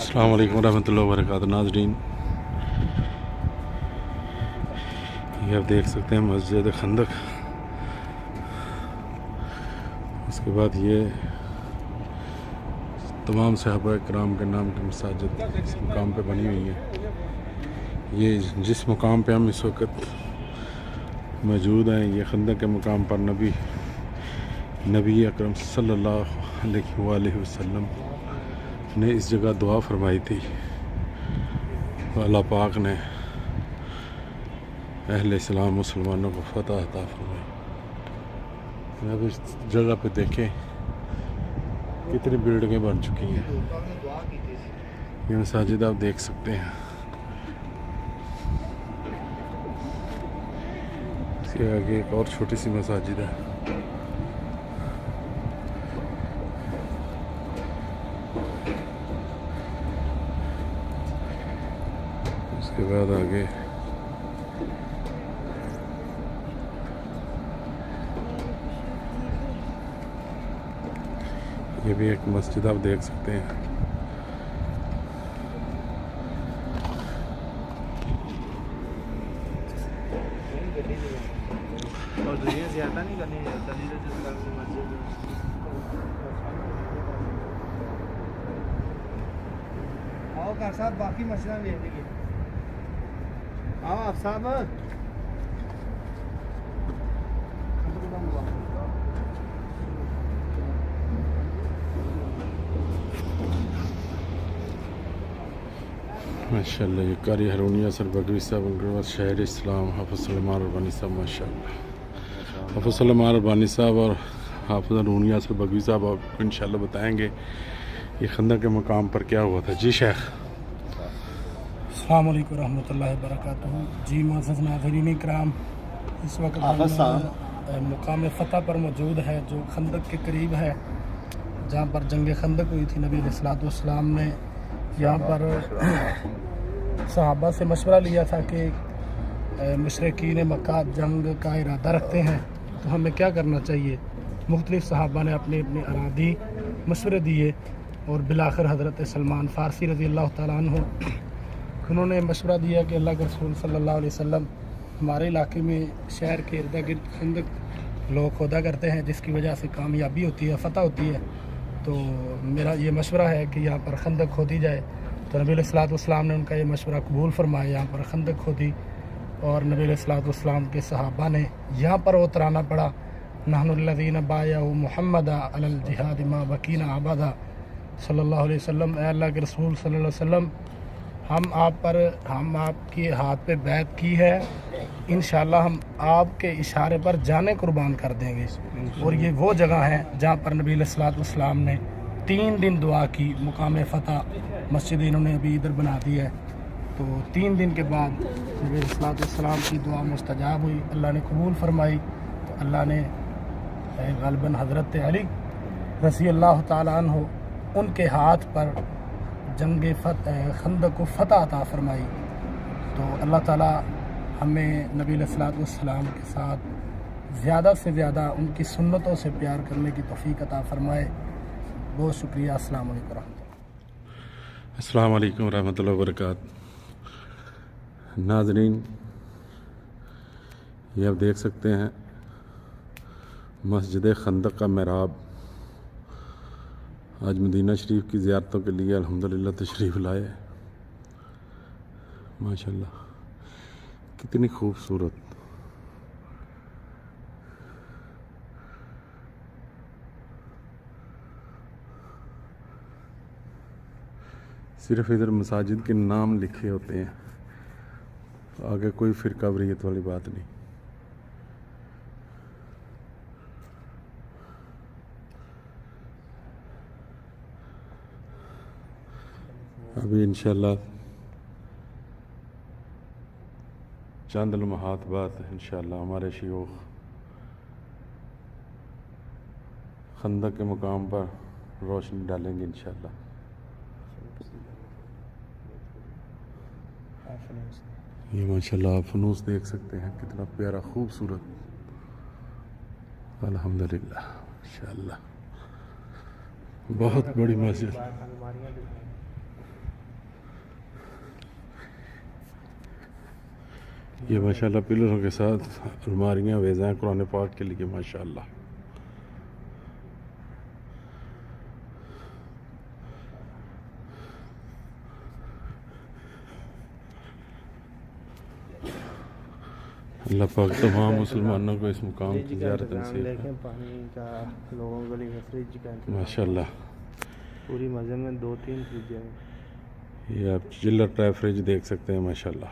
अस्सलाम वालेकुम रहमतुल्लाहि व बरकातहू। नाज़रीन, ये आप देख सकते हैं मस्जिद खंदक। उसके बाद ये तमाम सहाबा कराम के नाम की मसाजिद इस मुकाम पे बनी हुई है। ये जिस मुकाम पे हम इस वक्त मौजूद हैं, ये खंदक के मुकाम पर नबी अकरम सल्लल्लाहु अलैहि वसल्लम ने इस जगह दुआ फरमाई थी। अल्लाह पाक ने अहले इस्लाम मुसलमानों को फतह अता फरमाई। अब इस जगह पे देखें कितनी बिल्डिंगें बन चुकी हैं। ये मसाजिद आप देख सकते हैं। इसके आगे एक और छोटी सी मसाजिद है। उसके बाद आगे ये भी एक मस्जिद आप देख सकते हैं। और दुनिया ज़्यादा नहीं करनी आओ कार साहब, बाकी मसला ले लेंगे। आओ आप साहब। माशाअल्लाह, ये कारी हरूनिया सर बगवी साहब उनके शहर इस्लाम हाफ़िज़ सलमान रब्बानी साहब। माशाअल्लाह, हाफ़िज़ सलमान रब्बानी साहब और हाफ़िज़ हरूनिया सर बगवी साहब आपको इंशाअल्लाह बताएंगे ये खंदक के मुकाम पर क्या हुआ था। जी शेख। अस्सलाम वालेकुम रहमतुल्लाहि व बरकातहू। जी मुअज़्ज़ज़ नाज़रीन इकराम, इस वक्त मुकाम फ़तह पर मौजूद है जो खंदक के करीब है, जहाँ पर जंग खंदक हुई थी। नबी अलैहिस्सलातु वस्सलाम ने यहाँ पर सहाबा से मशवरा लिया था कि मुशरिकीन मक्का जंग का इरादा रखते हैं तो हमें क्या करना चाहिए। मुख्तलिफ़ सहाबा ने अपने अपने अरादी मशवरे दिए और बिलाखिर हज़रत सलमान फ़ारसी रज़ी अल्लाह तआला अन्हु उन्होंने मशवरा दिया कि अल्लाह के रसूल सल्लल्लाहु अलैहि वसल्लम हमारे इलाके में शहर के इर्द गिर्द खंदक लोग खोदा करते हैं, जिसकी वजह से कामयाबी होती है, फ़तह होती है। तो मेरा ये मशवरा है कि यहाँ पर खंदक खोदी जाए। तो नबी अलैहिस्सलातु वस्सलाम ने उनका ये मशवरा कबूल फरमाया। यहाँ पर खंदक खोदी और नबी अलैहिस्सलातु वस्सलाम के सहाबा ने यहाँ पर उतराना पड़ा। नहनुल्लज़ीना बायअू मुहम्मदा अलल जिहाद मा बकीना अबदा सल्लल्लाहु अलैहि वसल्लम। अल्लाह के रसूल सल्लल्लाहु अलैहि वसल्लम, हम आपके हाथ पे बैत की है, इंशाअल्लाह हम आपके इशारे पर जाने कुर्बान कर देंगे। और ये वो जगह है जहाँ पर नबी अलैहिस्सलातु वस्सलाम ने 3 दिन दुआ की। मुकाम फ़तह मस्जिद इन्होंने अभी इधर बना दी है। तो 3 दिन के बाद नबी अलैहिस्सलातु वस्सलाम की दुआ मुस्तजाब हुई, अल्लाह ने कबूल फरमाई। तो अल्लाह ने ग़ालिबन हज़रत अली रज़ी अल्लाह तआला अन्हु उनके हाथ पर जंग खंदक को फ़तह अता फरमाई। तो अल्लाह ताला हमें नबी अलैहिस्सलातु वस्सलाम के साथ ज़्यादा से ज़्यादा उनकी सुन्नतों से प्यार करने की तौफ़ीक़ अता फरमाए। बहुत शुक्रिया। अस्सलाम वालेकुम रहमतुल्लाह। अस्सलाम वालेकुम रहमतुल्लाहि व बरकातहू। नाज़रीन, ये आप देख सकते हैं मस्जिद खंदक का मेहराब। आज मदीना शरीफ की ज़ियारतों के लिए अल्हम्दुलिल्लाह तशरीफ़ लाए। माशाअल्लाह, कितनी खूबसूरत। सिर्फ इधर मसाजिद के नाम लिखे होते हैं, आगे कोई फ़िरका वरीयत वाली बात नहीं। अभी इंशाअल्लाह चंद लम्हात बाद इंशाअल्लाह हमारे शयूख खंदक के मुकाम पर रोशनी डालेंगे इंशाअल्लाह। ये माशाअल्लाह आप फनूस देख सकते हैं, कितना प्यारा खूबसूरत। अल्हम्दुलिल्लाह माशाअल्लाह, बहुत बड़ी मस्जिद। ये माशाल्लाह पिलरों के साथ अलमारियाँ वेज़ाएँ कुरान पाक के लिए माशाल्लाह। अल्लाह पाक तमाम मुसलमानों को इस मुकाम की ज़ियारत नसीब देखें पानी का लोगों के लिए फ्रिज का इंतजाम। माशाल्लाह। पूरी मज़े में 2-3 फ्रिज हैं। ये आप चिल्लर टाइप फ्रिज देख सकते हैं माशाल्लाह।